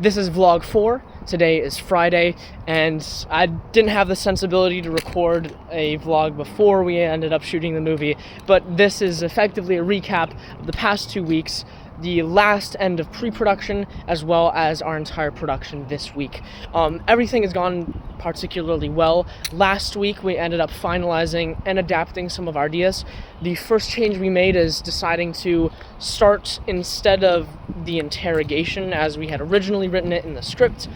This is vlog 4. Today is Friday, and I didn't have the sensibility to record a vlog before we ended up shooting the movie, but this is effectively a recap of the past 2 weeks, the last end of pre-production, as well as our entire production this week. Everything has gone particularly well. Last week, we ended up finalizing and adapting some of our ideas. The first change we made is deciding to start, instead of the interrogation as we had originally written it in the script,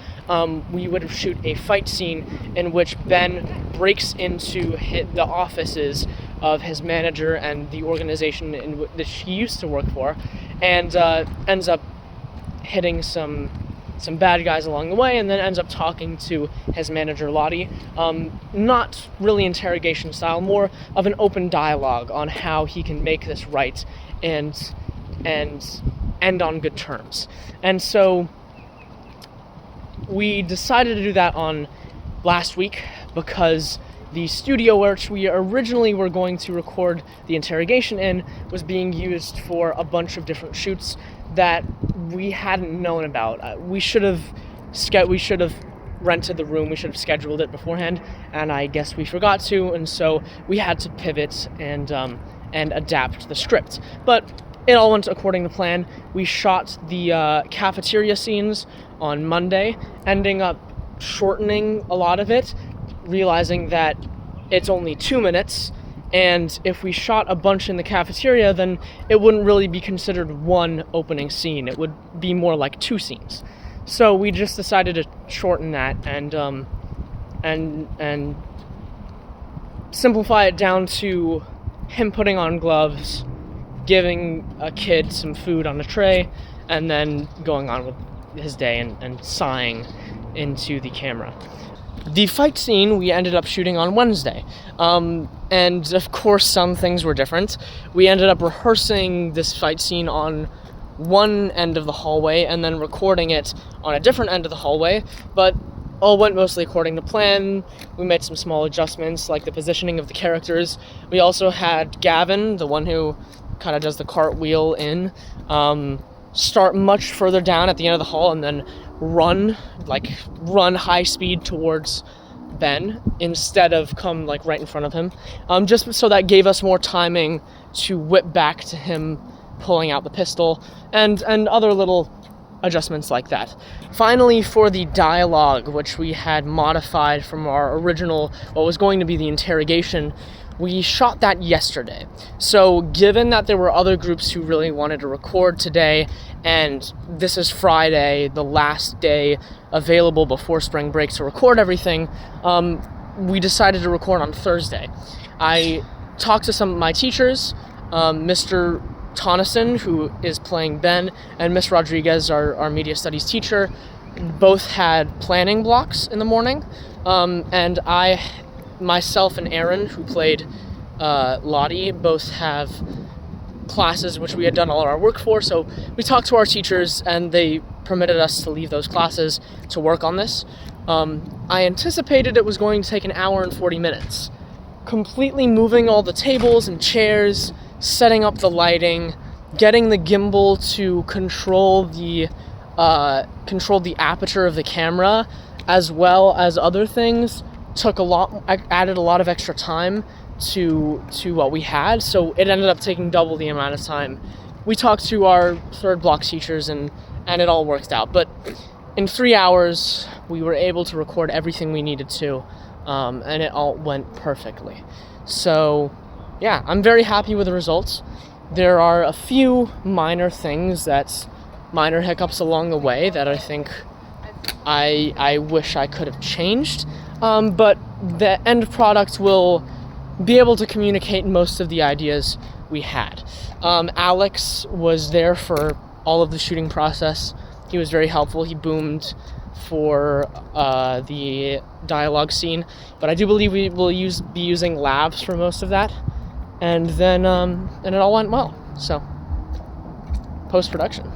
we would shoot a fight scene in which Ben breaks into the offices of his manager and the organization in which he used to work for, and ends up hitting some bad guys along the way, and then ends up talking to his manager, Lottie. Not really interrogation style, more of an open dialogue on how he can make this right and end on good terms. And so we decided to do that on last week because the studio which we originally were going to record the interrogation in was being used for a bunch of different shoots that we hadn't known about. We should have rented the room, we should have scheduled it beforehand, and I guess we forgot to, and so we had to pivot and adapt the script. But it all went according to plan. We shot the cafeteria scenes on Monday, ending up shortening a lot of it, realizing that it's only 2 minutes, and if we shot a bunch in the cafeteria, then it wouldn't really be considered one opening scene. It would be more like 2 scenes. So we just decided to shorten that and simplify it down to him putting on gloves, giving a kid some food on a tray, and then going on with his day and sighing into the camera. The fight scene we ended up shooting on Wednesday, and of course some things were different. We ended up rehearsing this fight scene on one end of the hallway and then recording it on a different end of the hallway, but all went mostly according to plan. We made some small adjustments, like the positioning of the characters. We also had Gavin, the one who kind of does the cartwheel in, start much further down at the end of the hall and then run high speed towards Ben instead of come right in front of him, just so that gave us more timing to whip back to him pulling out the pistol and other little adjustments like that. Finally, for the dialogue, which we had modified from our original, what was going to be the interrogation, we shot that yesterday. So given that there were other groups who really wanted to record today, and this is Friday, the last day available before spring break to record everything, we decided to record on Thursday. I talked to some of my teachers, Mr. Tonneson, who is playing Ben, and Miss Rodriguez, our media studies teacher. Both had planning blocks in the morning, and myself and Aaron, who played Lottie, both have classes which we had done all our work for, so we talked to our teachers and they permitted us to leave those classes to work on this. I anticipated it was going to take an hour and 40 minutes. Completely moving all the tables and chairs, setting up the lighting, getting the gimbal to control the aperture of the camera, as well as other things, added a lot of extra time to what we had, so it ended up taking double the amount of time. We talked to our third block teachers and it all worked out, but in 3 hours we were able to record everything we needed to, and it all went perfectly. So yeah, I'm very happy with the results. There are a few minor hiccups along the way that I think I wish I could have changed, but the end product will be able to communicate most of the ideas we had. Alex was there for all of the shooting process. He was very helpful. He boomed for the dialogue scene, but I do believe we will be using labs for most of that, and then it all went well. So post-production.